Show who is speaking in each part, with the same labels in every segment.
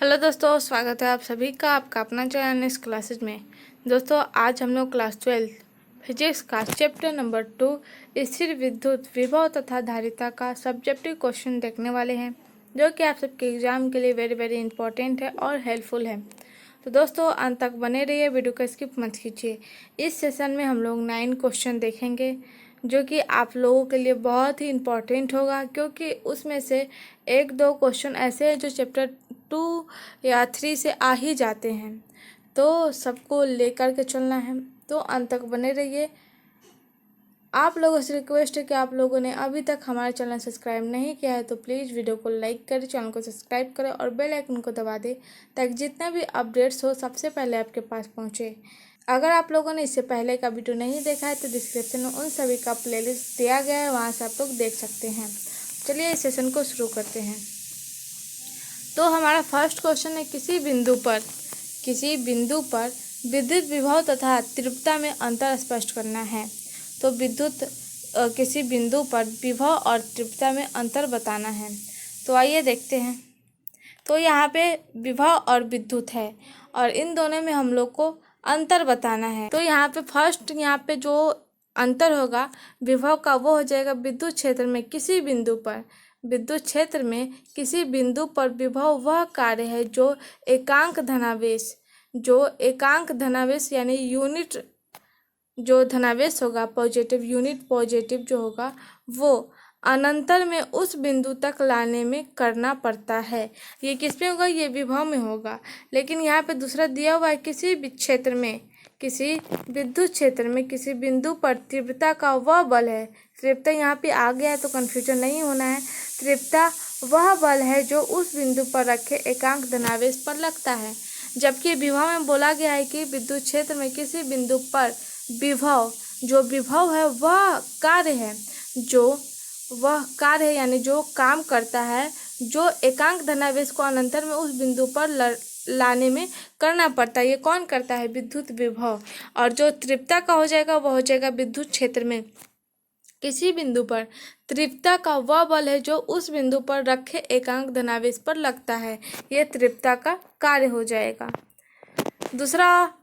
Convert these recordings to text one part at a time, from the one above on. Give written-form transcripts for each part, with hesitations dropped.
Speaker 1: Hello दोस्तों, स्वागत है आप सभी का आपका अपना चैनल इस क्लासेज में। दोस्तों, आज हम लोग क्लास 12 फिजिक्स का चैप्टर नंबर 2 स्थिर विद्युत विभव तथा धारिता का सब्जेक्टिव क्वेश्चन देखने वाले हैं, जो कि आप सबके एग्जाम के लिए वेरी वेरी इंपॉर्टेंट है और हेल्पफुल है। तो दोस्तों, अंत तक बने रहिए, वीडियो को स्किप मत कीजिए। इस सेशन में हम लोग 9 क्वेश्चन देखेंगे, जो कि आप लोगों के लिए बहुत ही इम्पोर्टेंट होगा, क्योंकि उसमें से एक दो क्वेश्चन ऐसे हैं जो चैप्टर 2 या 3 से आ ही जाते हैं। तो सबको लेकर के चलना है, तो अंत तक बने रहिए। आप लोगों से रिक्वेस्ट है कि आप लोगों ने अभी तक हमारे चैनल सब्सक्राइब नहीं किया है तो प्लीज़ वीडियो को लाइक करें, चैनल को सब्सक्राइब करें और बेल आइकन को दबा दें, ताकि जितना भी अपडेट्स हो सबसे पहले आपके पास पहुंचे। अगर आप लोगों ने इससे पहले का वीडियो नहीं देखा है तो डिस्क्रिप्शन में उन सभी का प्लेलिस्ट दिया गया है, वहाँ से आप लोग देख सकते हैं। चलिए इस सेशन को शुरू करते हैं। तो हमारा फर्स्ट क्वेश्चन है, किसी बिंदु पर विद्युत विभव तथा तीव्रता में अंतर स्पष्ट करना है। तो किसी बिंदु पर विभव और तीव्रता में अंतर बताना है। तो आइए देखते हैं। तो यहाँ पे विभव और विद्युत है और इन दोनों में हम लोग को अंतर बताना है। तो यहाँ पे फर्स्ट यहाँ पे जो अंतर होगा विभव का, वो हो जाएगा विद्युत क्षेत्र में किसी बिंदु पर विभव वह कार्य है जो एकांक धनावेश यानी यूनिट जो धनावेश होगा पॉजिटिव जो होगा वो अनंतर में उस बिंदु तक लाने में करना पड़ता है। ये किस में होगा? ये विभव में होगा। लेकिन यहाँ पे दूसरा दिया हुआ है, किसी विद्युत क्षेत्र में किसी बिंदु पर तीव्रता का वह बल है। तीव्रता यहाँ पे आ गया है तो कन्फ्यूजन नहीं होना है। तीव्रता वह बल है जो उस बिंदु पर रखे एकांक धनावेश पर लगता है। जबकि विभव में बोला गया है कि विद्युत क्षेत्र में किसी बिंदु पर विभव है वह कार्य है यानी जो काम करता है, जो एकांक धनावेश को अनंतर में उस बिंदु पर लाने में करना पड़ता है। ये कौन करता है? विद्युत विभव। और जो तीव्रता का हो जाएगा वह हो जाएगा विद्युत क्षेत्र में किसी बिंदु पर तीव्रता का वह बल है जो उस बिंदु पर रखे एकांक धनावेश पर लगता है। यह तीव्रता का कार्य हो जाएगा। दूसरा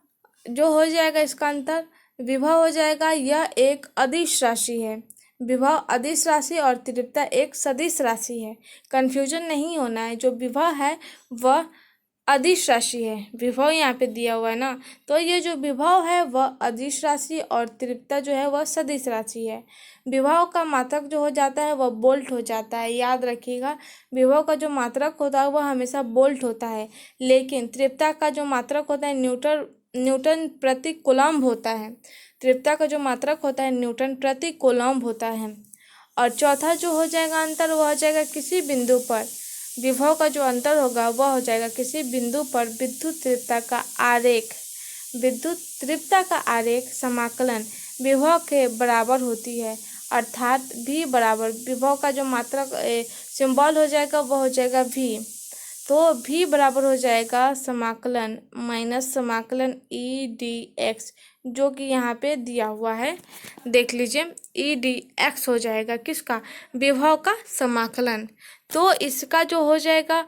Speaker 1: जो हो जाएगा इसका अंतर, विभव हो जाएगा यह एक अदिश राशि है। विभव अदिश राशि और तीव्रता एक सदिश राशि है। कंफ्यूजन नहीं होना है। जो विभव है वह अदिश राशि है, विभव यहाँ पे दिया हुआ है ना, तो ये जो विभव है वह अदिश राशि और तीव्रता जो है वह सदिश राशि है। विभव का मात्रक जो हो जाता है वह बोल्ट हो जाता है। याद रखिएगा, विभव का जो मात्रक होता है वह हमेशा बोल्ट होता है, लेकिन तीव्रता का जो मात्रक होता है न्यूटन प्रति कूलम्ब होता है। तीव्रता का जो मात्रक होता है न्यूटन प्रति कूलम्ब होता है। और चौथा जो हो जाएगा अंतर, वह हो जाएगा किसी बिंदु पर विभव का जो अंतर होगा वह हो जाएगा किसी बिंदु पर विद्युत तीव्रता का आरेख समाकलन विभव के बराबर होती है, अर्थात v बराबर विभव का जो मात्रक सिंबल हो जाएगा वह हो जाएगा v। तो v बराबर हो जाएगा समाकलन माइनस समाकलन EDX, जो कि यहाँ पे दिया हुआ है, देख लीजिए। EDX हो जाएगा किसका? विभव का समाकलन। तो इसका जो हो जाएगा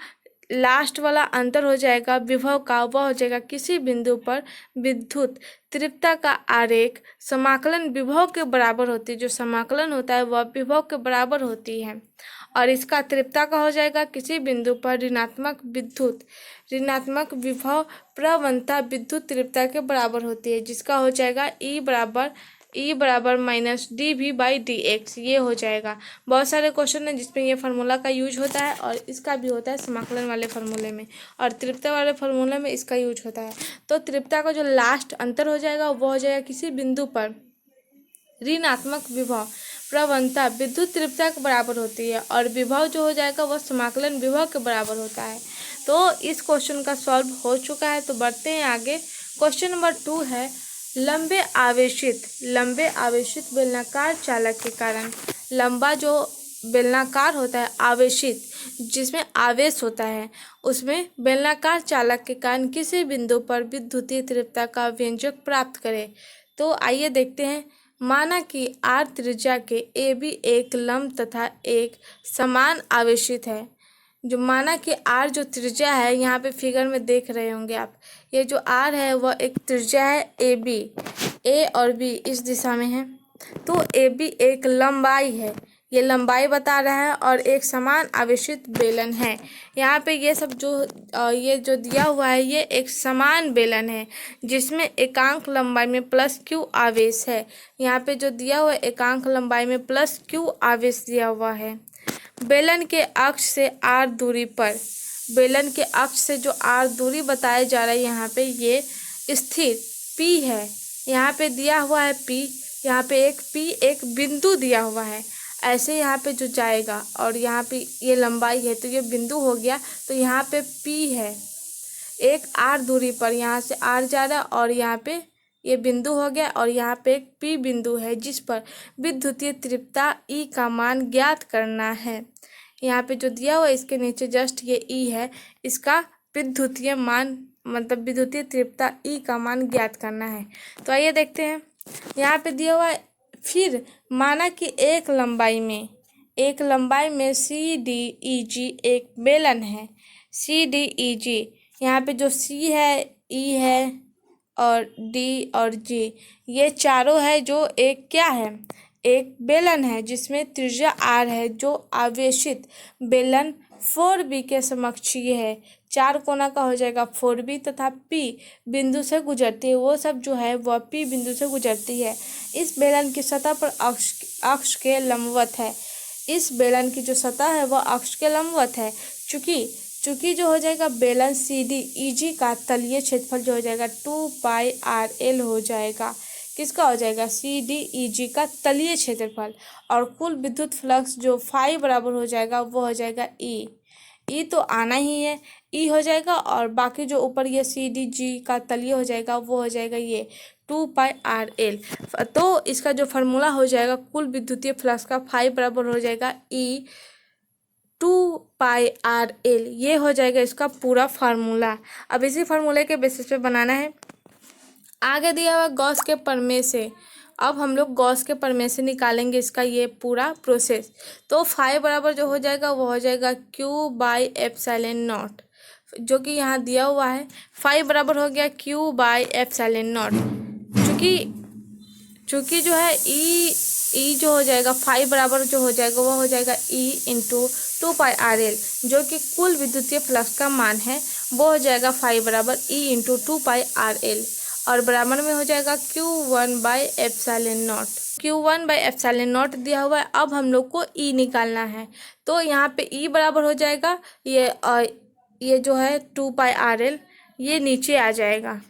Speaker 1: लास्ट वाला अंतर हो जाएगा विभव का, वह हो जाएगा किसी बिंदु पर विद्युत तीव्रता का आरेख समाकलन विभव के बराबर होती है। जो समाकलन होता है वह विभव के बराबर होती है। और इसका तीव्रता का हो जाएगा किसी बिंदु पर ऋणात्मक विभव प्रवणता विद्युत तीव्रता के बराबर होती है, जिसका हो जाएगा E बराबर माइनस dV/dx। ये हो जाएगा। बहुत सारे क्वेश्चन हैं जिसमें ये फार्मूला का यूज होता है और इसका भी होता है समाकलन वाले फार्मूले में, और तीव्रता वाले फार्मूले में इसका यूज होता है। तो तीव्रता का जो लास्ट अंतर हो जाएगा वो हो जाएगा किसी बिंदु पर ऋणात्मक विभव प्रवणता विद्युत तीव्रता के बराबर होती है, और विभव जो हो जाएगा वह समाकलन विभव के बराबर होता है। तो इस क्वेश्चन का सॉल्व हो चुका है। तो बढ़ते हैं आगे। क्वेश्चन नंबर 2 है, लंबे आवेशित बेलनाकार चालक के कारण, लंबा जो बेलनाकार होता है आवेशित, जिसमें आवेश होता है, उसमें बेलनाकार चालक के कारण किसी बिंदु पर विद्युतीय तीव्रता का व्यंजक प्राप्त करें। तो आइए देखते हैं। माना कि R त्रिज्या के AB एक लंब तथा एक समान आवेशित है। जो माना कि आर जो त्रिज्या है, यहाँ पे फिगर में देख रहे होंगे आप, ये जो आर है वह एक त्रिज्या है ए बी, ए और बी इस दिशा में है। तो ए बी एक लंबाई है, ये लंबाई बता रहा है और एक समान आवेशित बेलन है। यहाँ पे ये सब जो ये जो दिया हुआ है ये एक समान बेलन है जिसमें एकांक लंबाई में प्लस क्यू आवेश है। यहाँ पे जो दिया हुआ है एकांक लंबाई में प्लस क्यू आवेश दिया हुआ है। बेलन के अक्ष से आर दूरी पर, बेलन के अक्ष से जो आर दूरी बताया जा रहा है यहाँ पे ये स्थिर P है। यहाँ पे दिया हुआ है P, यहाँ पे एक P एक बिंदु दिया हुआ है, ऐसे यहाँ पे जो जाएगा और यहाँ पे ये लंबाई है तो ये बिंदु हो गया। तो यहाँ पे P है एक R दूरी पर, यहाँ से R जा रहा और यहाँ पे ये बिंदु हो गया और यहाँ पे एक P बिंदु है जिस पर विद्युतीय तीव्रता E का मान ज्ञात करना है। यहाँ पे जो दिया हुआ है इसके नीचे जस्ट ये E है, इसका विद्युतीय मान मतलब विद्युतीय तीव्रता E का मान ज्ञात करना है। तो आइए देखते हैं, यहाँ पे दिया हुआ है फिर माना कि एक लंबाई में सी डी ई जी एक बेलन है। सी डी ई जी, यहाँ पे जो C है, E है और D और G ये चारों है जो एक क्या है, एक बेलन है जिसमें त्रिज्या R है जो आवेशित बेलन 4B के समकक्षीय है। चार कोना का हो जाएगा 4B तथा P बिंदु से गुजरती है, वो सब जो है वह P बिंदु से गुजरती है। इस बेलन की सतह पर अक्ष के लंबवत है। इस बेलन की जो सतह है वह अक्ष के लंबवत है। चूंकि जो हो जाएगा बेलन CDEG का तलीय क्षेत्रफल जो हो जाएगा 2πRL हो जाएगा। किसका हो जाएगा, CDEG का तलीय क्षेत्रफल। और कुल विद्युत फ्लक्स जो फाई बराबर हो जाएगा वो हो जाएगा E तो आना ही है, E हो जाएगा और बाकी जो ऊपर ये CDG का तलीय हो जाएगा वो हो जाएगा ये 2πRL। तो इसका जो फार्मूला हो जाएगा कुल विद्युतीय फ्लक्स का फाई बराबर हो जाएगा E 2πRL, ये हो जाएगा इसका पूरा फार्मूला। अब इसी फार्मूले के बेसिस पे बनाना है। आगे दिया हुआ गॉस के प्रमेय से, अब हम लोग गॉस के प्रमेय से निकालेंगे इसका ये पूरा प्रोसेस। तो फाई बराबर जो हो जाएगा वो हो जाएगा Q/ε0, जो कि यहाँ दिया हुआ है। फाई बराबर हो गया Q/ε0, चूँकि जो है ई जो हो जाएगा फाई बराबर जो हो जाएगा वो हो जाएगा E इंटू 2πRL, जो कि कुल विद्युतीय फ्लक्स का मान है वो हो जाएगा फाई बराबर E इंटू 2πRL और बराबर में हो जाएगा Q1/ε0। Q1/ε0 दिया हुआ है। अब हम लोग को E निकालना है, तो यहाँ पे E बराबर हो जाएगा ये जो है 2πRL, ये नीचे आ जाएगा,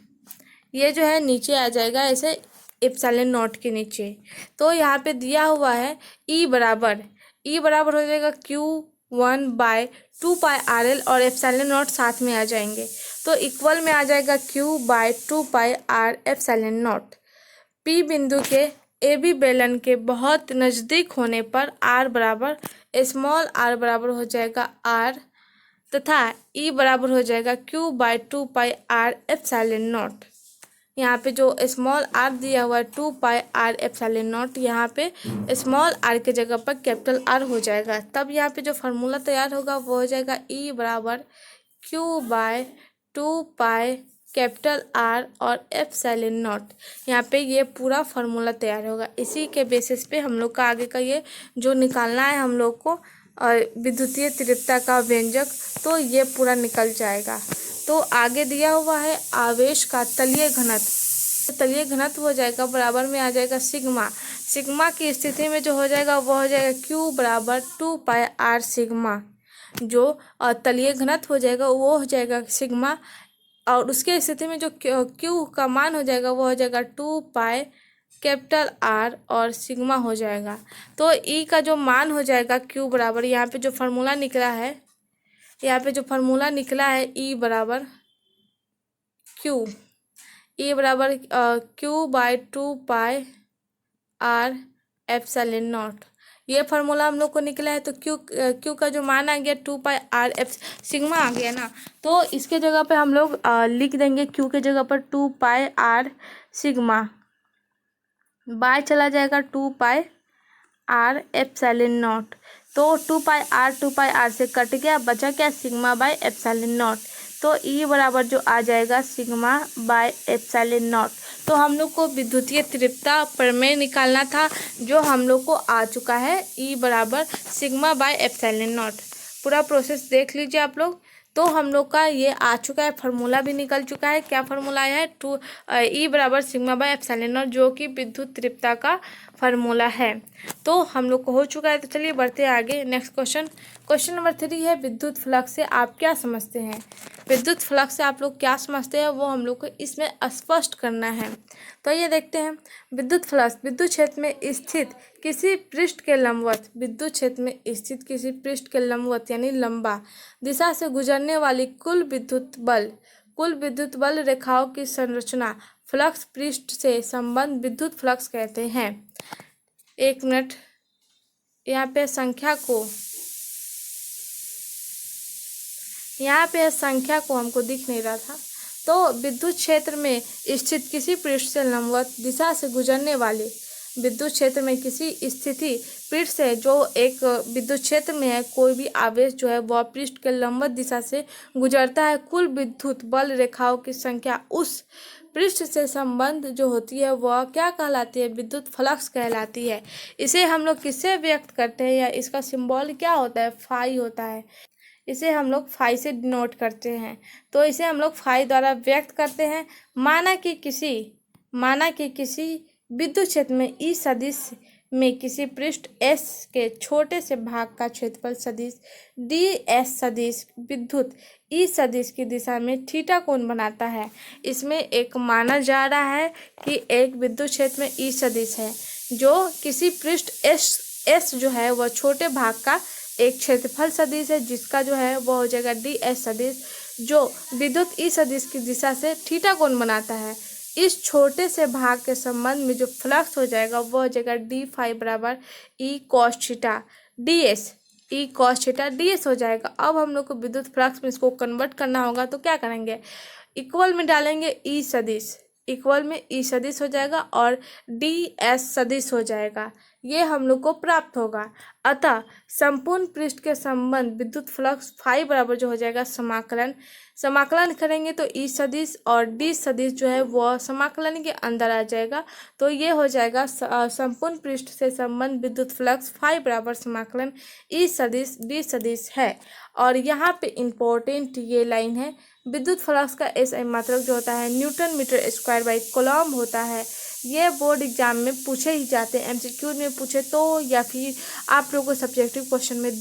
Speaker 1: ये जो है नीचे आ जाएगा ऐसे ε0 के नीचे। तो यहाँ पे दिया हुआ है E बराबर हो जाएगा Q1/2πRL और ε0 साथ में आ जाएंगे तो इक्वल में आ जाएगा Q/2πR/ε0। P बिंदु के AB बेलन के बहुत नज़दीक होने पर स्मॉल r बराबर हो जाएगा R तथा E बराबर हो जाएगा Q/2πR/ε0। यहाँ पे जो स्मॉल r दिया हुआ है 2πR/ε0, यहाँ पे स्मॉल r के जगह पर कैपिटल R हो जाएगा। तब यहाँ पे जो फार्मूला तैयार होगा वो हो जाएगा E बराबर Q/2π कैपिटल R और ε0। यहाँ पे ये पूरा फार्मूला तैयार होगा। इसी के बेसिस पे हम लोग का आगे का ये जो निकालना है हम लोग को विद्युतीय तीव्रता का व्यंजक, तो ये पूरा निकल जाएगा। तो आगे दिया हुआ है आवेश का तलीय घनत्व, तलीय घनत्व हो जाएगा बराबर में आ जाएगा सिग्मा की स्थिति में जो हो जाएगा वो हो जाएगा Q बराबर 2πR सिग्मा। जो तलीय घनत्व हो जाएगा वो हो जाएगा सिग्मा और उसके स्थिति में जो Q का मान हो जाएगा वो हो जाएगा 2π कैपिटल R और सिग्मा हो जाएगा। तो E का जो मान हो जाएगा Q बराबर, यहाँ पे जो फार्मूला निकला है E बराबर Q/2πR/ε0, ये फार्मूला हम लोग को निकला है। तो Q का जो मान आ गया 2πR सिग्मा आ गया ना, तो इसके जगह पे हम लोग लिख देंगे Q के जगह पर 2πR सिग्मा, बाय चला जाएगा 2πR/ε0। तो 2 पाई आर से कट गया, बचा क्या सिग्मा बाय एप्सिलॉन नॉट। तो ई बराबर जो आ जाएगा सिग्मा बाय एप्सिलॉन नॉट। तो हम लोग को विद्युतीय तीव्रता प्रमेय निकालना था, जो हम लोग को आ चुका है, ई बराबर सिग्मा बाय एप्सिलॉन नॉट। पूरा प्रोसेस देख लीजिए आप लोग। तो हम लोग का ये आ चुका है, फार्मूला भी निकल चुका है। क्या फार्मूला आया है? ई बराबर सिग्मा बाय एप्सिलॉन नॉट, जो कि विद्युत तीव्रता का फार्मूला है। तो हम लोग को हो चुका है। तो चलिए बढ़ते हैं आगे। नेक्स्ट क्वेश्चन नंबर 3 है, विद्युत फ्लक्स से आप क्या समझते हैं। विद्युत फ्लक्स से आप लोग क्या समझते हैं वो हम लोग को इसमें स्पष्ट करना है। तो ये देखते हैं। विद्युत फ्लक्स विद्युत क्षेत्र में स्थित किसी पृष्ठ के लंबवत, विद्युत क्षेत्र में स्थित किसी पृष्ठ के लंबवत यानी लंबा दिशा से गुजरने वाली कुल विद्युत बल रेखाओं की संरचना फ्लक्स पृष्ठ से संबंध विद्युत फ्लक्स कहते हैं। एक मिनट, यहाँ पे संख्या को हमको दिख नहीं रहा था। तो विद्युत क्षेत्र में स्थित किसी पृष्ठ से लंबवत दिशा से गुजरने वाले, विद्युत क्षेत्र में किसी स्थिति पृष्ठ से जो एक विद्युत क्षेत्र में है, कोई भी आवेश जो है वह पृष्ठ के लंबवत दिशा से गुजरता है, कुल विद्युत बल रेखाओं की संख्या उस पृष्ठ से संबंध जो होती है वह क्या कहलाती है, विद्युत फ्लक्स कहलाती है। इसे हम लोग किससे व्यक्त करते हैं, या इसका सिंबल क्या होता है, फाई होता है। इसे हम लोग फाई से डिनोट करते हैं। तो इसे हम लोग फाई द्वारा व्यक्त करते हैं। माना कि किसी विद्युत क्षेत्र में ई सदिश में किसी पृष्ठ S के छोटे से भाग का क्षेत्रफल सदिश ds सदिश विद्युत ई सदिश की दिशा में थीटा कोण बनाता है। इसमें एक माना जा रहा है कि एक विद्युत क्षेत्र में ई सदिश है, जो किसी पृष्ठ S जो है वह छोटे भाग का एक क्षेत्रफल सदिश है, जिसका जो है वह हो जाएगा ds सदिश, जो विद्युत ई सदिश की दिशा से थीटा कोण बनाता है। इस छोटे से भाग के संबंध में जो फ्लक्स हो जाएगा वह हो जाएगा डी फाई बराबर ई कॉस थीटा ds हो जाएगा। अब हम लोग को विद्युत फ्लक्स में इसको कन्वर्ट करना होगा, तो क्या करेंगे, इक्वल में डालेंगे ई सदिश, इक्वल में ई सदिश हो जाएगा और ds सदिश हो जाएगा। ये हम लोग को प्राप्त होगा। अतः संपूर्ण पृष्ठ के संबंध विद्युत फ्लक्स फाई बराबर जो हो जाएगा समाकलन करेंगे तो ई सदिश और डी सदिश जो है वह समाकलन के अंदर आ जाएगा। तो ये हो जाएगा संपूर्ण पृष्ठ से संबंध विद्युत फ्लक्स फाई बराबर समाकलन ई सदिश डी सदिश है। और यहाँ पे इम्पोर्टेंट ये लाइन है, विद्युत फ्लक्स का SI मात्रक जो होता है newton metre square by coulomb होता है। ये बोर्ड एग्जाम में पूछे ही जाते हैं, MCQ में पूछे तो, या फिर आप लोगों को सब्जेक्टिव क्वेश्चन में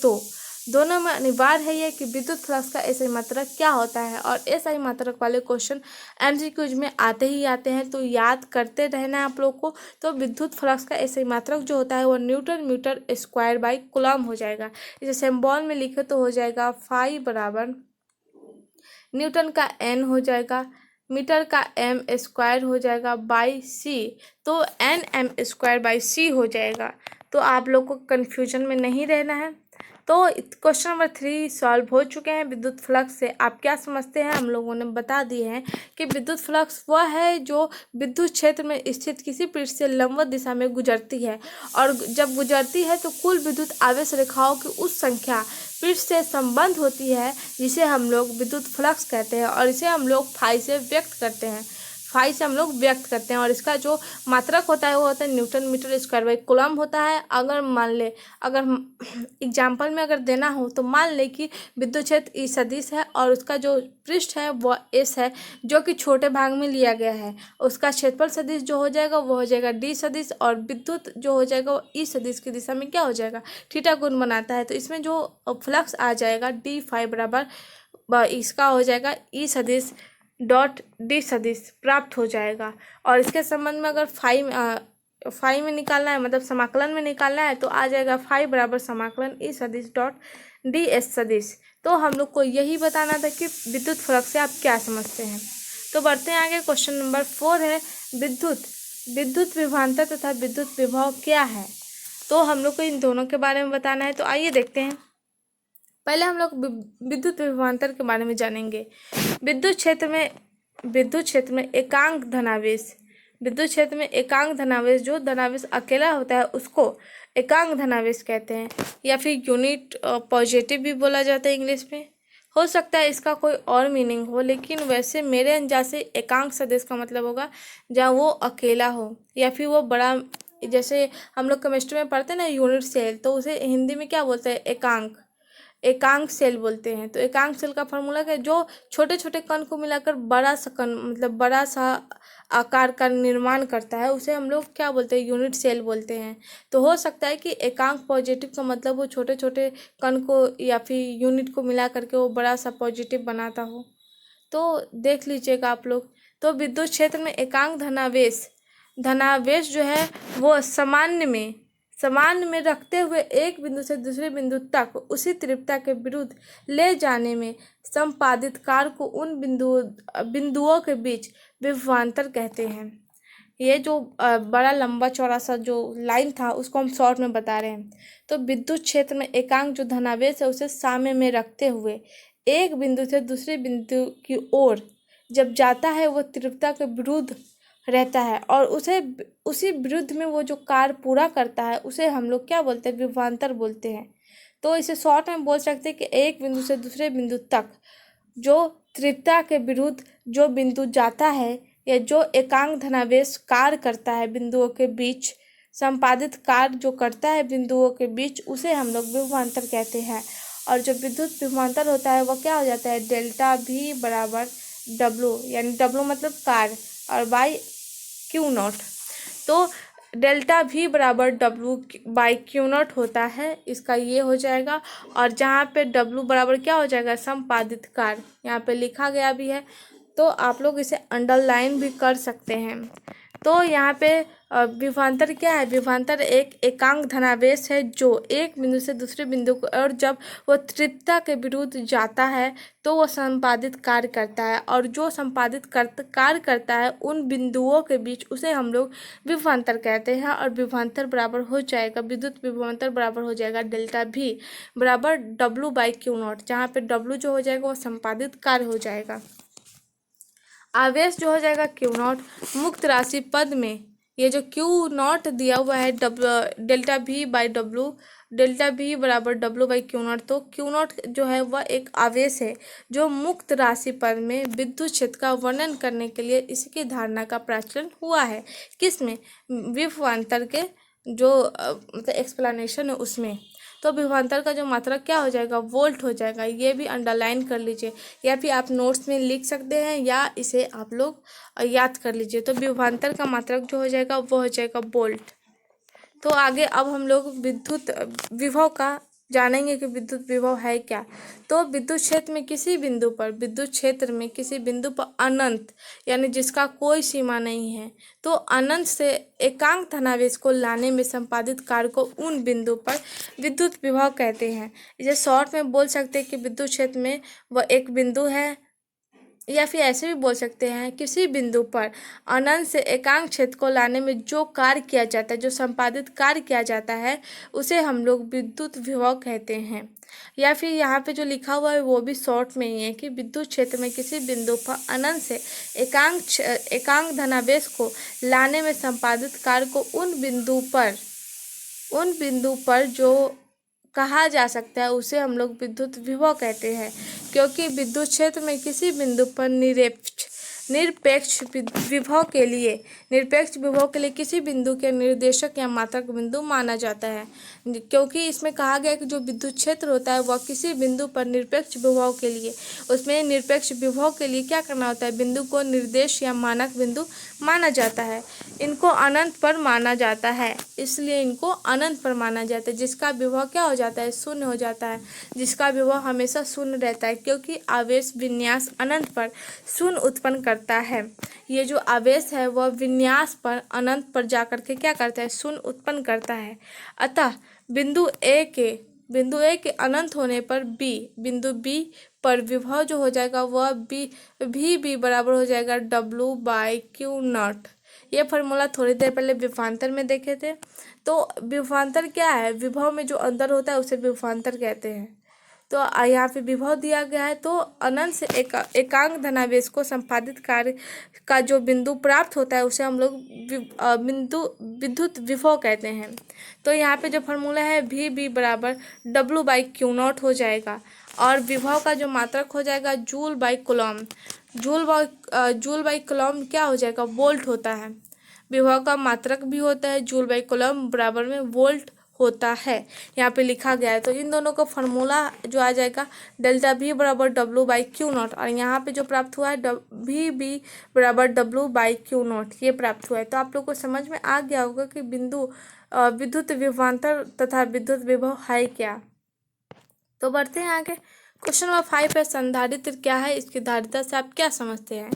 Speaker 1: तो दोनों में अनिवार्य है ये कि विद्युत फ्लक्स का SI मात्रक क्या होता है। और SI मात्रक वाले क्वेश्चन MCQ में आते ही आते हैं, तो याद करते रहना है आप लोग को। तो विद्युत फ्लक्स का SI मात्रक जो होता है वो newton metre square by coulomb हो जाएगा। इसे सिंबल में लिखे तो हो जाएगा फाई बराबर न्यूटन का N हो जाएगा, मीटर का M स्क्वायर हो जाएगा बाई C, तो NM स्क्वायर बाई C हो जाएगा। तो आप लोग को कन्फ्यूजन में नहीं रहना है। तो क्वेश्चन नंबर 3 सॉल्व हो चुके हैं। विद्युत फ्लक्स से आप क्या समझते हैं, हम लोगों ने बता दिए हैं कि विद्युत फ्लक्स वह है जो विद्युत क्षेत्र में स्थित किसी पृष्ठ से लंबवत दिशा में गुजरती है, और जब गुजरती है तो कुल विद्युत आवेश रेखाओं की उस संख्या पृष्ठ से संबंध होती है, जिसे हम लोग विद्युत फ्लक्स कहते हैं, और इसे हम लोग फाई से व्यक्त करते हैं। और इसका जो मात्रक होता है वो होता है newton metre square by coulomb होता है। अगर एग्जाम्पल में अगर देना हो तो मान ले कि विद्युत क्षेत्र ई सदिश है और उसका जो पृष्ठ है वह S है, जो कि छोटे भाग में लिया गया है। उसका क्षेत्रफल सदिश जो हो जाएगा वो हो जाएगा डी सदिश, और विद्युत जो हो जाएगा वो ई सदिश की दिशा में क्या हो जाएगा, थीटा कोण बनाता है। तो इसमें जो फ्लक्स आ जाएगा डी फाई बराबर इसका हो जाएगा ई सदिश डॉट डी सदिश प्राप्त हो जाएगा। और इसके संबंध में अगर फाई में निकालना है, मतलब समाकलन में निकालना है, तो आ जाएगा फाई बराबर समाकलन ई सदिश डॉट डी एस सदिश। तो हम लोग को यही बताना था कि विद्युत फ्लक्स से आप क्या समझते हैं। तो बढ़ते हैं आगे। क्वेश्चन नंबर 4 है विद्युत विभवांतर तथा विद्युत विभव क्या है। तो हम लोग को इन दोनों के बारे में बताना है। तो आइए देखते हैं। पहले हम लोग विद्युत विभवांतर के बारे में जानेंगे। विद्युत क्षेत्र में एकांक धनावेश विद्युत क्षेत्र में एकांक धनावेश, जो धनावेश अकेला होता है उसको एकांक धनावेश कहते हैं, या फिर यूनिट पॉजिटिव भी बोला जाता है इंग्लिश में। हो सकता है इसका कोई और मीनिंग हो, लेकिन वैसे मेरे अंदाज से एकांक सदिश का मतलब होगा जहाँ वो अकेला हो, या फिर वो बड़ा, जैसे हम लोग केमिस्ट्री में पढ़ते हैं ना यूनिट सेल, तो उसे हिंदी में क्या बोलते हैं, एकांक, एकांक सेल बोलते हैं। तो एकांक सेल का फॉर्मूला क्या है, जो छोटे छोटे कण को मिलाकर बड़ा सा कण, मतलब बड़ा सा आकार का निर्माण करता है, उसे हम लोग क्या बोलते हैं, यूनिट सेल बोलते हैं। तो हो सकता है कि एकांक पॉजिटिव का मतलब वो छोटे छोटे कण को या फिर यूनिट को मिला करके वो बड़ा सा पॉजिटिव बनाता हो। तो देख लीजिएगा आप लोग। तो विद्युत क्षेत्र में एकांक धनावेश, धनावेश जो है वो सामान्य में रखते हुए एक बिंदु से दूसरे बिंदु तक उसी तीव्रता के विरुद्ध ले जाने में संपादित कार्य को उन बिंदुओं के बीच विभवांतर कहते हैं। ये जो बड़ा लंबा चौड़ा सा जो लाइन था उसको हम शॉर्ट में बता रहे हैं। तो विद्युत क्षेत्र में एकांक जो धनावेश है उसे साम्य में रखते हुए एक बिंदु से दूसरे बिंदु की ओर जब जाता है वो तीव्रता के विरुद्ध रहता है, और उसी विरुद्ध में वो जो कार्य पूरा करता है उसे हम लोग क्या बोलते हैं, विभवांतर बोलते हैं। तो इसे शॉर्ट में बोल सकते हैं कि एक बिंदु से दूसरे बिंदु तक जो तीव्रता के विरुद्ध जो बिंदु जाता है, या जो एकांक धनावेश कार्य करता है बिंदुओं के बीच, संपादित कार्य जो करता है बिंदुओं के बीच, उसे हम लोग विभवांतर कहते हैं। और जो विद्युत विभवांतर होता है वह क्या हो जाता है, डेल्टा भी बराबर डब्लू, यानी डब्लू मतलब कार्य और बाई क्यू नॉट। तो डेल्टा भी बराबर डब्लू बाई क्यू नॉट होता है, इसका ये हो जाएगा। और जहाँ पे डब्लू बराबर क्या हो जाएगा, संपादित कार्य, यहाँ पे लिखा गया भी है, तो आप लोग इसे अंडरलाइन भी कर सकते हैं। तो यहाँ पे विभवांतर क्या है, विभवांतर एक एकांक धनावेश है जो एक बिंदु से दूसरे बिंदु को, और जब वो तीव्रता के विरुद्ध जाता है तो वो संपादित कार्य करता है, और जो संपादित कार्य करता है उन बिंदुओं के बीच उसे हम लोग विभवांतर कहते हैं। और विभवांतर बराबर हो जाएगा, विद्युत विभवांतर बराबर हो जाएगा डेल्टा भी बराबर डब्लू बाई क्यू नॉट, जहाँ पे डब्लू जो हो जाएगा वो संपादित कार्य हो जाएगा। आवेश जो हो जाएगा क्यू नॉट, मुक्त राशि पद में ये जो क्यू नॉट दिया हुआ है डेल्टा भी बाई डब्लू, डेल्टा भी बराबर डब्लू बाई क्यू नॉट। तो क्यू नॉट जो है वह एक आवेश है जो मुक्त राशि पद में विद्युत क्षेत्र का वर्णन करने के लिए इसकी धारणा का प्रचलन हुआ है। किसमें, विभवांतर के जो मतलब एक्सप्लेनेशन है उसमें। तो विभवांतर का जो मात्रक क्या हो जाएगा, वोल्ट हो जाएगा। ये भी अंडरलाइन कर लीजिए, या फिर आप नोट्स में लिख सकते हैं, या इसे आप लोग याद कर लीजिए। तो विभवांतर का मात्रक जो हो जाएगा वो हो जाएगा वोल्ट। तो आगे अब हम लोग विद्युत विभव का जानेंगे कि विद्युत विभव है क्या। तो विद्युत क्षेत्र में किसी बिंदु पर, विद्युत क्षेत्र में किसी बिंदु पर अनंत, यानी जिसका कोई सीमा नहीं है, तो अनंत से एकांक धनावेश को लाने में संपादित कार्य को उन बिंदु पर विद्युत विभव कहते हैं। इसे शॉर्ट में बोल सकते हैं कि विद्युत क्षेत्र में वह एक बिंदु है, या फिर ऐसे भी बोल सकते हैं किसी बिंदु पर अनंत से एकांक क्षेत्र को लाने में जो कार्य किया जाता है, जो संपादित कार्य किया जाता है, उसे हम लोग विद्युत विभव कहते हैं। या फिर यहाँ पे जो लिखा हुआ है वो भी शॉर्ट में ही है कि विद्युत क्षेत्र में किसी बिंदु पर अनंत से एकांक धनावेश को लाने में संपादित कार्य को उन बिंदु पर जो कहा जा सकता है उसे हम लोग विद्युत विभव कहते हैं। क्योंकि विद्युत क्षेत्र में किसी बिंदु पर निरपेक्ष विभव के लिए किसी बिंदु के निर्देशक या मात्रक बिंदु माना जाता है। क्योंकि इसमें कहा गया है कि जो विद्युत क्षेत्र होता है वह किसी बिंदु पर निरपेक्ष विभव के लिए, उसमें निरपेक्ष विभव के लिए क्या करना होता है, बिंदु को निर्देश या मानक बिंदु माना जाता है। इनको अनंत पर माना जाता है, इसलिए इनको अनंत पर माना जाता है, जिसका विभव क्या हो जाता है, शून्य हो जाता है, जिसका विभव हमेशा शून्य रहता है। क्योंकि आवेश विन्यास अनंत पर शून्य उत्पन्न करता है। ये जो आवेश है वह विन्यास पर अनंत पर जाकर के क्या करता है, शून्य उत्पन्न करता है। अतः बिंदु ए के अनंत होने पर बिंदु बी पर विभव जो हो जाएगा वह बी बराबर हो जाएगा डब्लू बाई क्यू नॉट। ये फार्मूला थोड़ी देर पहले विभवांतर में देखे थे। तो विभवांतर क्या है, विभव में जो अंतर होता है उसे विभवांतर कहते हैं। तो यहाँ पे विभव दिया गया है, तो अनंत से एकांक धनावेश को संपादित कार्य का जो बिंदु प्राप्त होता है उसे हम लोग बिंदु विद्युत विभव कहते हैं। तो यहाँ पे जो फॉर्मूला है V बराबर W/Q0 हो जाएगा, और विभव का जो मात्रक हो जाएगा जूल/कूलम। जूल/कूलम क्या हो जाएगा, वोल्ट होता है। विभव का मात्रक भी होता है जूल/कूलम बराबर में वोल्ट होता है, यहाँ पे लिखा गया है। तो इन दोनों का फॉर्मूला जो आ जाएगा डेल्टा V बराबर W/Q0, और यहाँ पे जो प्राप्त हुआ है V बराबर W/Q0 ये प्राप्त हुआ है। तो आप लोग को समझ में आ गया होगा कि बिंदु विद्युत विभवांतर तथा विद्युत विभव है क्या। तो बढ़ते हैं आगे। क्वेश्चन नंबर 5 है, संधारित्र क्या है, इसकी धारिता से आप क्या समझते हैं।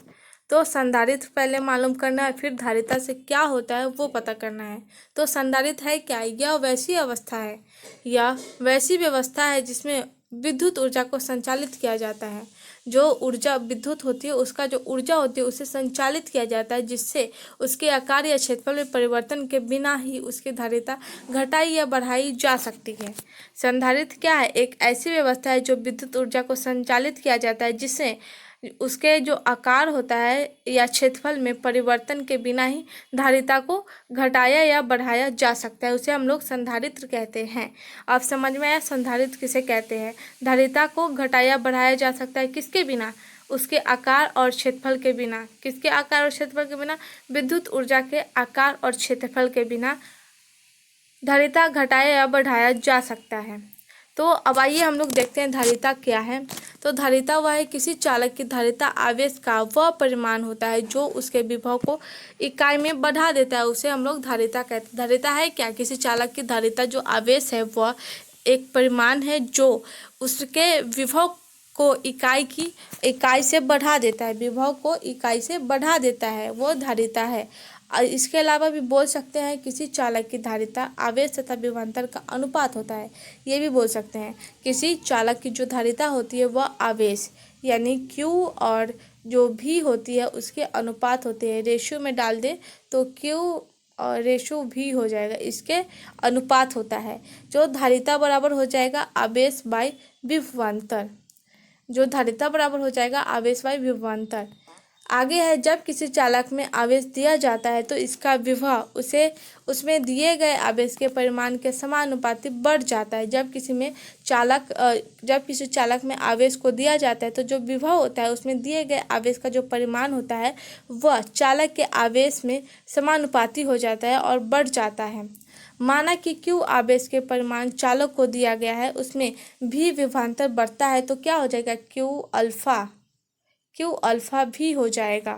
Speaker 1: तो संधारित्र पहले मालूम करना है, फिर धारिता से क्या होता है वो पता करना है। तो संधारित्र है क्या, यह वैसी अवस्था है या वैसी व्यवस्था है जिसमें विद्युत ऊर्जा को संचालित किया जाता है। जो ऊर्जा विद्युत होती है उसका जो ऊर्जा होती है उसे संचालित किया जाता है, जिससे उसके आकार या क्षेत्रफल में परिवर्तन के बिना ही उसकी धारिता घटाई या बढ़ाई जा सकती है। संधारित्र क्या है, एक ऐसी व्यवस्था है जो विद्युत ऊर्जा को संचालित किया जाता है, जिससे उसके जो आकार होता है या क्षेत्रफल में परिवर्तन के बिना ही धारिता को घटाया या बढ़ाया जा सकता है, उसे हम लोग संधारित्र कहते हैं। आप समझ में आया संधारित्र किसे कहते हैं। धारिता को घटाया बढ़ाया जा सकता है किसके बिना, उसके आकार और क्षेत्रफल के बिना। किसके आकार और क्षेत्रफल के बिना, विद्युत ऊर्जा के आकार और क्षेत्रफल के बिना धारिता घटाया या बढ़ाया जा सकता है। तो अब आइए हम लोग देखते हैं धारिता क्या है। तो धारिता वह है किसी चालक की धारिता आवेश का वह परिमाण होता है जो उसके विभव को इकाई में बढ़ा देता है, उसे हम लोग धारिता कहते हैं। धारिता है क्या, किसी चालक की धारिता जो आवेश है वह एक परिमाण है जो उसके विभव को इकाई से बढ़ा देता है, विभव को इकाई से बढ़ा देता है, वो धारिता है। इसके अलावा भी बोल सकते हैं किसी चालक की धारिता आवेश तथा विभवांतर का अनुपात होता है, ये भी बोल सकते हैं। किसी चालक की जो धारिता होती है वह आवेश यानी Q और जो V होती है उसके अनुपात होते हैं। रेशियो में डाल दे तो Q और रेशियो V हो जाएगा, इसके अनुपात होता है। जो धारिता बराबर हो जाएगा आवेश बाय विभवांतर, जो धारिता बराबर हो जाएगा आवेश बाय विभवांतर। आगे है, जब किसी चालक में आवेश दिया जाता है तो इसका विभव उसमें दिए गए आवेश के परिमाण के समानुपाती बढ़ जाता है। जब किसी चालक में आवेश को दिया जाता है तो जो विभव होता है उसमें दिए गए आवेश का जो परिमाण होता है वह चालक के आवेश में समानुपाती हो जाता है और बढ़ जाता है। माना कि Q आवेश के परिमाण चालक को दिया गया है, उसमें भी विभवांतर बढ़ता है तो क्या हो जाएगा, Q अल्फा भी हो जाएगा।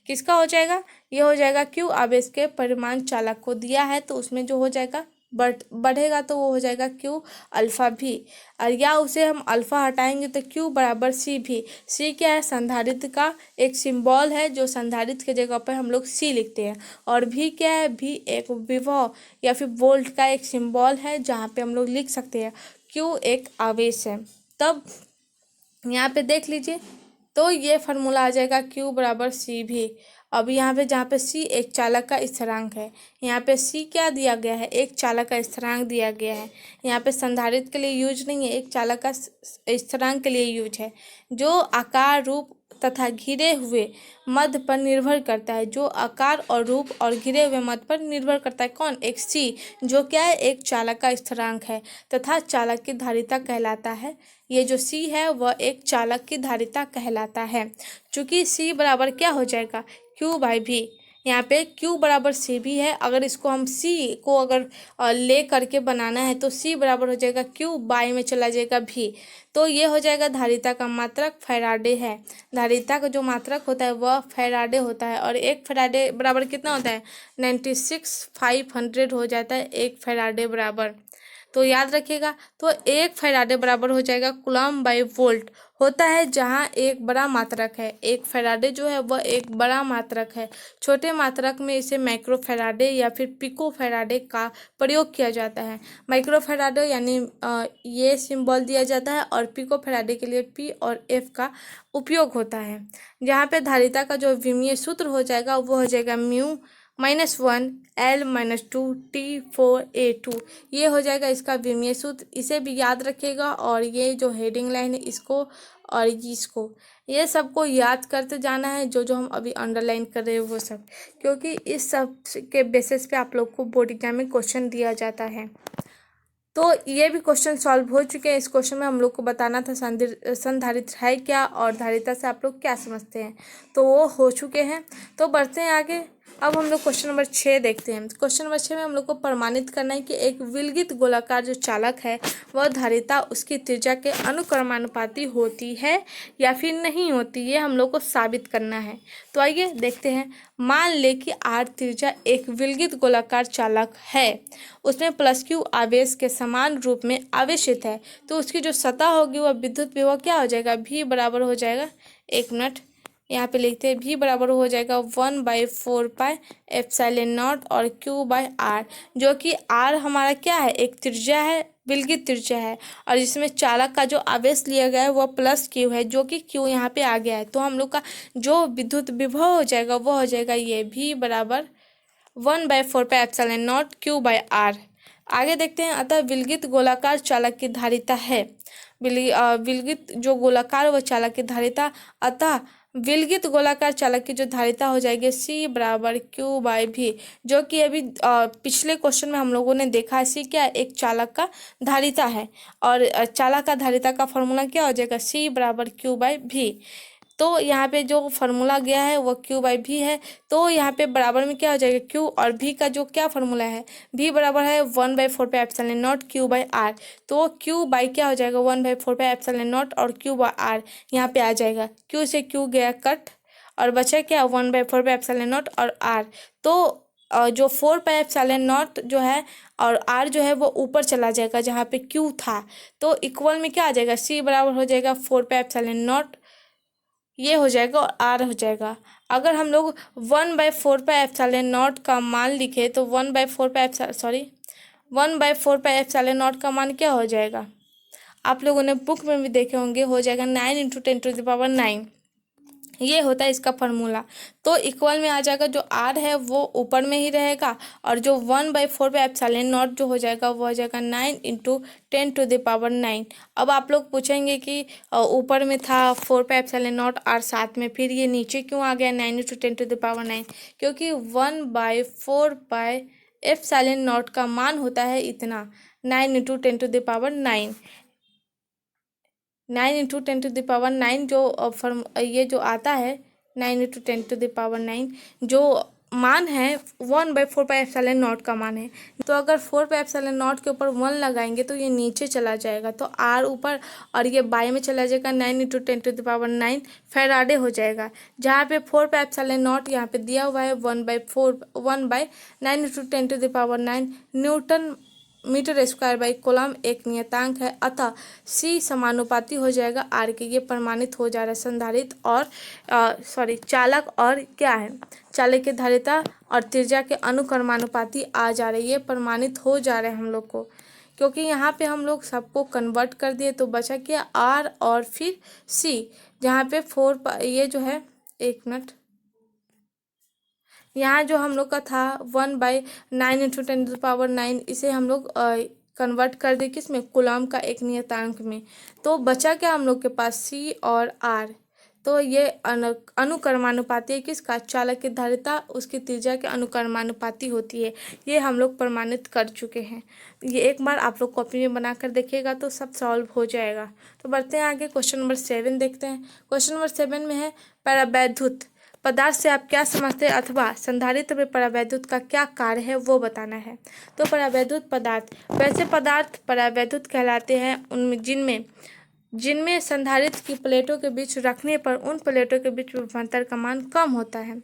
Speaker 1: किसका हो जाएगा, ये हो जाएगा Q आवेश के परिमाण चालक को दिया है तो उसमें जो हो जाएगा बढ़ेगा तो वो हो जाएगा Q अल्फा भी, और या उसे हम अल्फा हटाएंगे तो Q बराबर C भी। C क्या है, संधारित्र का एक सिंबल है, जो संधारित्र के जगह पर हम लोग C लिखते हैं। और V क्या है, V एक विभव या फिर वोल्ट का एक सिंबल है जहाँ पे हम लोग लिख सकते हैं Q एक आवेश है। तब यहाँ पे देख लीजिए तो ये फार्मूला आ जाएगा Q बराबर C भी। अब यहाँ पे जहाँ पे C एक चालक का स्थिरांक है, यहाँ पे C क्या दिया गया है, एक चालक का स्थिरांक दिया गया है। यहाँ पे संधारित्र के लिए यूज नहीं है, एक चालक का स्थिरांक के लिए यूज है, जो आकार रूप तथा घिरे हुए मध्य पर निर्भर करता है। जो आकार और रूप और घिरे हुए मध्य पर निर्भर करता है कौन, एक C, जो क्या है एक चालक का स्थिरांक है तथा चालक की धारिता कहलाता है। ये जो C है वह एक चालक की धारिता कहलाता है। चूंकि C बराबर क्या हो जाएगा, Q/V। यहाँ पे Q बराबर C भी है, अगर इसको हम C को अगर ले करके बनाना है तो C बराबर हो जाएगा Q, बाई में चला जाएगा V। तो ये हो जाएगा धारिता का मात्रक फैराडे है। धारिता का जो मात्रक होता है वह फैराडे होता है, और एक फैराडे बराबर कितना होता है, 96,500 हो जाता है एक फैराडे बराबर। तो याद रखिएगा, तो एक फैराडे बराबर हो जाएगा कूलम/वोल्ट होता है, जहाँ एक बड़ा मात्रक है। एक फैराडे जो है वह एक बड़ा मात्रक है। छोटे मात्रक में इसे माइक्रो फैराडे या फिर पिको फैराडे का प्रयोग किया जाता है। माइक्रो फैराडे यानी ये सिंबल दिया जाता है, और पिको फैराडे के लिए P और F का उपयोग होता है। जहाँ पे धारिता का जो विमीय सूत्र हो जाएगा वो हो जाएगा म्यू -1 L-2 T4A2 ये हो जाएगा इसका विमीय सूत्र। इसे भी याद रखिएगा और ये जो हेडिंग लाइन है इसको और इसको, ये सबको याद करते जाना है, जो जो हम अभी अंडरलाइन कर रहे हैं वो सब, क्योंकि इस सब के बेसिस पे आप लोग को बोर्ड एग्जाम में क्वेश्चन दिया जाता है। तो ये भी क्वेश्चन सॉल्व हो चुके हैं। इस क्वेश्चन में हम लोग को बताना था संधारित्र है क्या और धारिता से आप लोग क्या समझते हैं, तो वो हो चुके हैं। तो बढ़ते हैं आगे। अब हम लोग क्वेश्चन नंबर 6 देखते हैं। क्वेश्चन नंबर 6 में हम लोग को प्रमाणित करना है कि एक विलगित गोलाकार जो चालक है वह धारिता उसकी त्रिज्या के अनुक्रमानुपाती होती है या फिर नहीं होती, ये हम लोग को साबित करना है। तो आइए देखते हैं। मान ले कि R त्रिज्या एक विलगित गोलाकार चालक है, उसमें +q आवेश के समान रूप में आवेशित है, तो उसकी जो सतह होगी वह विद्युत विभव क्या हो जाएगा, V बराबर हो जाएगा, एक मिनट यहाँ पे लिखते हैं, V बराबर हो जाएगा 1/4πε0 और Q/R, जो कि R हमारा क्या है, एक त्रिज्या है, विलगित त्रिज्या है, और जिसमें चालक का जो आवेश लिया गया है वह +q है, जो कि Q यहाँ पे आ गया है। तो हम लोग का जो विद्युत विभव हो जाएगा वो हो जाएगा ये V बराबर 1/4πε0 Q/R। आगे देखते हैं। अतः विलगित गोलाकार चालक की धारिता है, विलगित जो गोलाकार व चालक की धारिता, अतः विलगित गोलाकार चालक की जो धारिता हो जाएगी C बराबर Q/V, जो कि अभी पिछले क्वेश्चन में हम लोगों ने देखा है। C क्या है, एक चालक का धारिता है, और चालक का धारिता का फॉर्मूला क्या हो जाएगा, C बराबर Q/V। तो यहाँ पे जो फॉर्मूला गया है वो Q/V है। तो यहाँ पे बराबर में क्या हो जाएगा, Q और V का जो क्या फॉर्मूला है, V बराबर है 1/4πε0 Q/R। तो Q बाई क्या हो जाएगा, 1/4πε0 और Q/R यहाँ पे आ जाएगा। Q से Q गया कट और बचा क्या, 1/4πε0 और R। तो जो 4πε0 जो है और R जो है वो ऊपर चला जाएगा जहाँ पे Q था, तो इक्वल में क्या आ जाएगा, C बराबर हो जाएगा 4πε0, ये हो जाएगा और R हो जाएगा। अगर हम लोग 1/4πε0 का मान लिखे तो 1/4πε0 का मान क्या हो जाएगा, आप लोगों ने बुक में भी देखे होंगे, हो जाएगा 9 × 10⁹ ये होता है इसका फॉर्मूला। तो इक्वल में आ जाएगा, जो R है वो ऊपर में ही रहेगा, और जो 1/4πε0 जो हो जाएगा वो हो जाएगा 9 × 10⁹। अब आप लोग पूछेंगे कि ऊपर में था 4πε0 और साथ में फिर ये नीचे क्यों आ गया 9 × 10⁹, क्योंकि 1/4πε0 का मान होता है इतना, 9 × 10⁹, 9 × 10⁹ जो ये जो आता है 9 × 10⁹ जो मान है 1/4πε0 का मान है। तो अगर 4πε0 के ऊपर 1 लगाएंगे तो ये नीचे चला जाएगा, तो R ऊपर और ये बाई में चला जाएगा, 9 × 10⁹ फैराडे हो जाएगा। जहाँ पे 4πε0 यहाँ पे दिया हुआ है 1/9 × 10⁹ newton metre square by coulomb एक नियतांक है, अतः C समानुपाती हो जाएगा R के। ये प्रमाणित हो जा रहा है संधारित्र और चालक और क्या है, चालक की धारिता और त्रिज्या के अनुक्रमानुपाती आ जा रही है, प्रमाणित हो जा रहे हैं हम लोग को, क्योंकि यहाँ पे हम लोग सबको कन्वर्ट कर दिए तो बचा क्या R और फिर C, जहाँ पे ये जो है, एक मिनट, यहाँ जो हम लोग का था 1/9 × 10⁹, इसे हम लोग कन्वर्ट कर दे किस में, कूलम का एक नियतांक में। तो बचा क्या हम लोग के पास C और R। तो ये अनुक्रमानुपाती है किसका, चालक की धारिता उसकी त्रिज्या के अनुक्रमानुपाती होती है। ये हम लोग प्रमाणित कर चुके हैं। ये एक बार आप लोग कॉपी में बना कर देखिएगा तो सब सॉल्व हो जाएगा। तो बढ़ते हैं आगे, क्वेश्चन नंबर 7 देखते हैं। क्वेश्चन नंबर 7 में है परावैद्युत पदार्थ से आप क्या समझते हैं, अथवा संधारित्र में परावैद्युत का क्या कार्य है वो बताना है। तो परावैद्युत पदार्थ वैसे पदार्थ परावैद्युत कहलाते हैं उनमें जिनमें संधारित्र की प्लेटों के बीच रखने पर उन प्लेटों के बीच विभवांतर का मान कम होता है।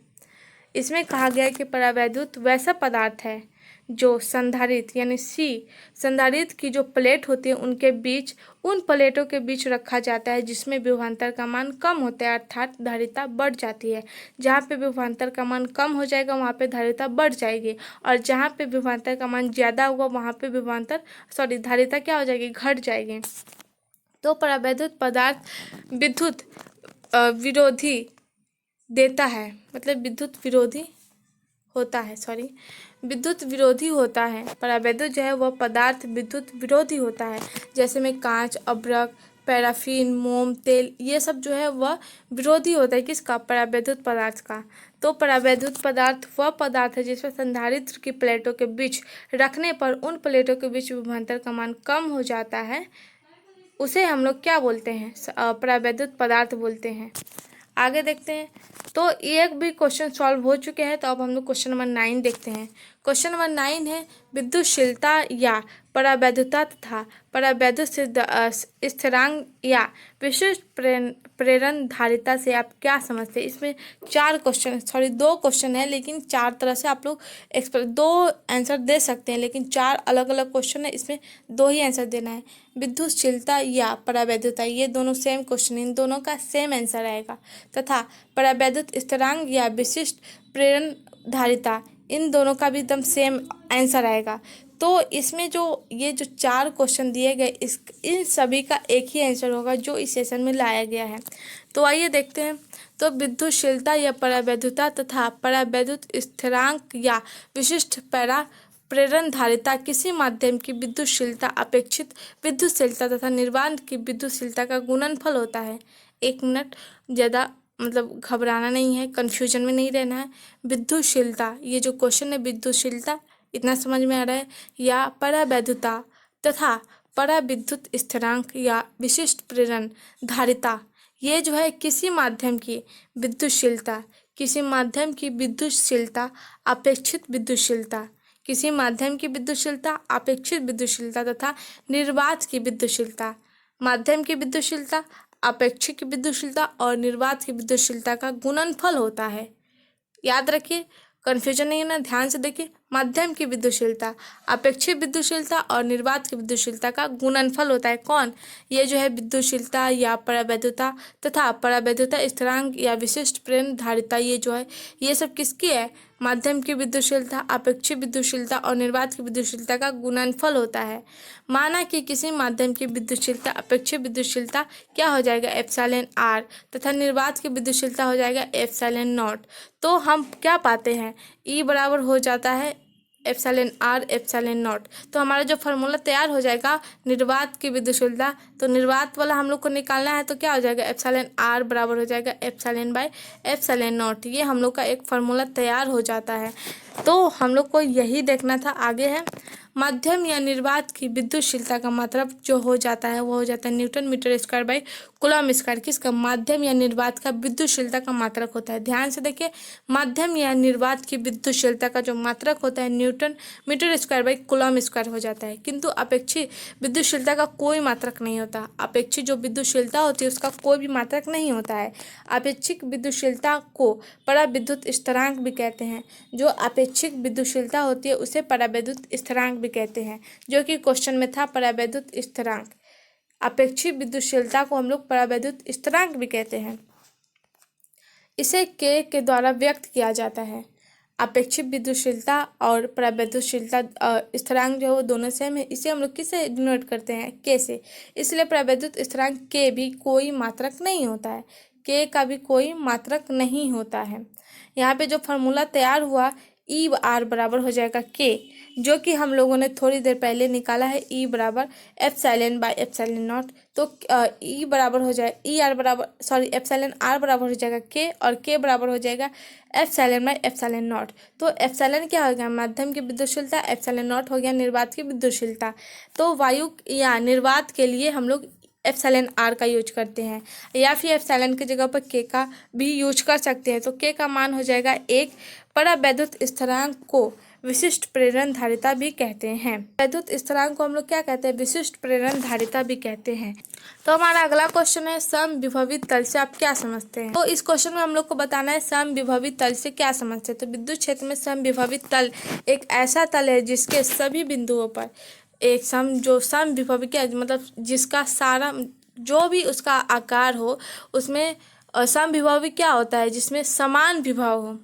Speaker 1: इसमें कहा गया है कि परावैद्युत वैसा पदार्थ है जो संधारित्र यानी C संधारित्र की जो प्लेट होती है उनके बीच उन प्लेटों के बीच रखा जाता है जिसमें विभवांतर का मान कम होता है, अर्थात धारिता बढ़ जाती है। जहाँ पे विभवांतर का मान कम हो जाएगा वहाँ पे धारिता बढ़ जाएगी, और जहाँ पे विभवांतर का मान ज़्यादा होगा वहाँ पे धारिता क्या हो जाएगी, घट जाएगी। तो परावैद्युत पदार्थ विद्युत विरोधी देता है, मतलब विद्युत विरोधी होता है, विद्युत विरोधी होता है। परावैद्युत जो है वह पदार्थ विद्युत विरोधी होता है। जैसे में कांच, अभ्रक, पैराफिन, मोम, तेल, ये सब जो है वह विरोधी होता है किसका? परावैद्युत पदार्थ का। तो परावैद्युत पदार्थ वह पदार्थ है जिसमें संधारित्र की प्लेटों के बीच रखने पर उन प्लेटों के बीच विभवांतर का मान कम हो जाता है, उसे हम लोग क्या बोलते हैं? परावैद्युत पदार्थ बोलते हैं। आगे देखते हैं। तो एक भी क्वेश्चन सॉल्व हो चुके हैं, तो अब हम लोग क्वेश्चन नंबर 9 देखते हैं। क्वेश्चन नंबर 9 है विद्युतशीलता या परावैद्युता तथा परावैद्युत स्थिरांक या विशिष्ट प्रेरण धारिता से आप क्या समझते हैं? इसमें 2 क्वेश्चन है, लेकिन 4 तरह से आप लोग 2 आंसर दे सकते हैं, लेकिन 4 अलग अलग क्वेश्चन है, इसमें 2 ही आंसर देना है। विद्युतशीलता या परावैद्युता, ये दोनों सेम क्वेश्चन, इन दोनों का सेम आंसर आएगा। तथा परावैद्युत स्थिरांक या विशिष्ट प्रेरण धारिता, इन दोनों का भी एकदम सेम आंसर आएगा। तो इसमें जो ये जो 4 क्वेश्चन दिए गए, इन सभी का एक ही आंसर होगा जो इस सेशन में लाया गया है। तो आइए देखते हैं। तो विद्युतशीलता या परावैद्युता तथा परावैद्युत स्थिरांक या विशिष्ट प्रेरण धारिता किसी माध्यम की विद्युतशीलता, अपेक्षित विद्युतशीलता तथा निर्वात की विद्युतशीलता का गुणनफल होता है। 1 मिनट, ज़्यादा मतलब घबराना नहीं है, कन्फ्यूजन में नहीं रहना है। विद्युतशीलता, ये जो क्वेश्चन है विद्युतशीलता, इतना समझ में आ रहा है, या परावैद्युता तथा पराविद्युत स्थिरांक या विशिष्ट प्रेरण धारिता, ये जो है किसी माध्यम की विद्युतशीलता, किसी माध्यम की विद्युतशीलता, अपेक्षित विद्युतशीलता, किसी माध्यम की विद्युतशीलता, अपेक्षित विद्युतशीलता तथा निर्वात की विद्युतशीलता, माध्यम की विद्युतशीलता, अपेक्षित विद्युतशीलता और निर्वात की विद्युतशीलता का गुणनफल होता है। याद रखिए, कन्फ्यूजन नहीं है ना, ध्यान से देखिए। माध्यम की विद्युतशीलता, अपेक्षित विद्युतशीलता और निर्वात की विद्युतशीलता का गुणनफल होता है। कौन? ये जो है विद्युतशीलता या परावैद्युता तथा परावैद्युता स्थिरांक या विशिष्ट प्रेरण धारिता, ये जो है ये सब किसकी है? माध्यम की विद्युतशीलता, अपेक्षित विद्युतशीलता और निर्वात की विद्युतशीलता का गुणनफल होता है। माना कि किसी माध्यम की विद्युतशीलता, अपेक्षित विद्युतशीलता क्या हो जाएगा? एप्सिलॉन आर, तथा निर्वात की विद्युतशीलता हो जाएगा एप्सिलॉन नॉट। तो हम क्या पाते हैं? ई बराबर हो जाता है एप्सिलॉन आर एप्सिलॉन नॉट। तो हमारा जो फार्मूला तैयार हो जाएगा निर्वात की विद्युतशीलता, तो निर्वात वाला हम लोग को निकालना है, तो क्या हो जाएगा? एप्सिलॉन आर बराबर हो जाएगा एप्सिलॉन बाय एप्सिलॉन नॉट। ये हम लोग का एक फार्मूला तैयार हो जाता है। तो हम लोग को यही देखना था। आगे है माध्यम या निर्वात की विद्युतशीलता का मात्रक जो हो जाता है वो हो जाता है newton metre square by coulomb square. किसका? माध्यम या निर्वात का विद्युतशीलता का मात्रक होता है। ध्यान से देखिए, माध्यम या निर्वात की विद्युतशीलता का जो मात्रक होता है newton metre square by coulomb square हो जाता है। किंतु अपेक्षित विद्युतशीलता का कोई मात्रक नहीं होता। अपेक्षित जो विद्युतशीलता होती है उसका कोई भी मात्रक नहीं होता है। अपेक्षित विद्युतशीलता को पराविद्युत स्थिरांक भी कहते हैं। जो अपेक्षित विद्युतशीलता होती है उसे परावैद्युत स्थिरांक भी कहते हैं, जो कि क्वेश्चन में था परावैद्युत स्थिरांक। अपेक्षित विद्युतशीलता को हम लोग परावैद्युत स्थिरांक भी कहते हैं। इसे के द्वारा व्यक्त किया जाता है। अपेक्षित विद्युतशीलता और परावैद्युतशीलता स्थिरांक जो है वो दोनों सेम है। इसे हम लोग किससे डिनोट करते हैं? के से। इसलिए परावैद्युत स्थिरांक के भी कोई मात्रक नहीं होता है। के का भी कोई मात्रक नहीं होता है। यहाँ पे जो फार्मूला तैयार हुआ ई आर बराबर हो जाएगा के, जो कि हम लोगों ने थोड़ी देर पहले निकाला है। ई बराबर एप्सिलॉन बाय एप्सिलॉन नॉट। तो ई बराबर हो जाए ई आर बराबर एप्सिलॉन आर बराबर हो जाएगा के, और के बराबर हो जाएगा एप्सिलॉन बाय एप्सिलॉन नॉट। तो एप्सिलॉन क्या हो गया? माध्यम की विद्युतशीलता। एप्सिलॉन नॉट हो गया निर्वात की विद्युतशीलता। तो वायु या निर्वात के लिए हम लोग एप्सिलॉन आर का यूज करते हैं, या फिर एप्सिलॉन की जगह पर के का भी यूज कर सकते हैं। तो के का मान हो जाएगा 1। परावैद्युत स्थिरांक को विशिष्ट प्रेरण धारिता भी कहते हैं। वैद्युत स्थिरांक को हम लोग क्या कहते हैं? विशिष्ट प्रेरण धारिता भी कहते हैं। तो हमारा अगला क्वेश्चन है समविभवित तल से आप क्या समझते हैं? तो इस क्वेश्चन में हम लोग को बताना है समविभवित तल से क्या समझते हैं। तो विद्युत क्षेत्र में समविभवित तल एक ऐसा तल है जिसके सभी बिंदुओं पर एक समविभवी क्या मतलब जिसका सारा जो भी उसका आकार हो उसमें समविभवी क्या होता है? जिसमें समान विभव हो,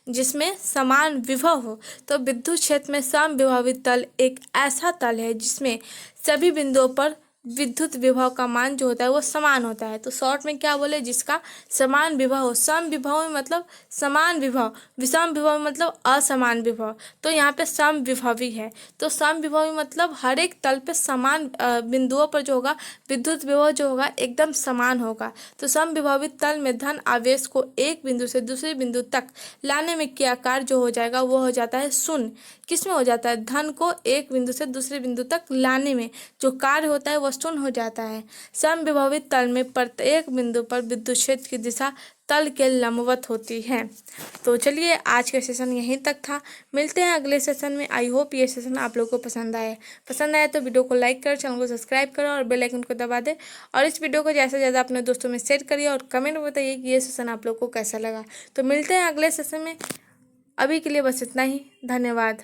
Speaker 1: जिसमें समान विभव हो। तो विद्युत क्षेत्र में समविभवी तल एक ऐसा तल है जिसमें सभी बिंदुओं पर विद्युत विभव का मान जो होता है वो समान होता है। तो शॉर्ट में क्या बोले, जिसका समान विभव हो। सम विभव में मतलब समान विभव, विषम विभव में मतलब असमान विभव। तो यहाँ पे सम विभवी है, तो सम विभवी मतलब हर एक तल पे समान बिंदुओं पर जो होगा विद्युत विभव जो होगा एकदम समान होगा। तो सम विभवी तल में धन आवेश को एक बिंदु से दूसरे बिंदु तक लाने में क्रियाकार जो हो जाएगा वो हो जाता है शून्य। किसमें हो जाता है, धन को एक बिंदु से दूसरे बिंदु तक लाने में जो कार्य होता है वह शून्य हो जाता है। समविभवित तल में प्रत्येक बिंदु पर विद्युत क्षेत्र की दिशा तल के लंबवत होती है। तो चलिए आज का सेशन यहीं तक था, मिलते हैं अगले सेशन में। आई होप ये सेशन आप लोगों को पसंद आया तो वीडियो को लाइक करो, चैनल को सब्सक्राइब करो और बेल आइकन को दबा दे। और इस वीडियो को ज़्यादा से ज़्यादा अपने दोस्तों में शेयर करिए और कमेंट में बताइए कि ये सेशन आप लोग को कैसा लगा। तो मिलते हैं अगले सेशन में, अभी के लिए बस इतना ही, धन्यवाद।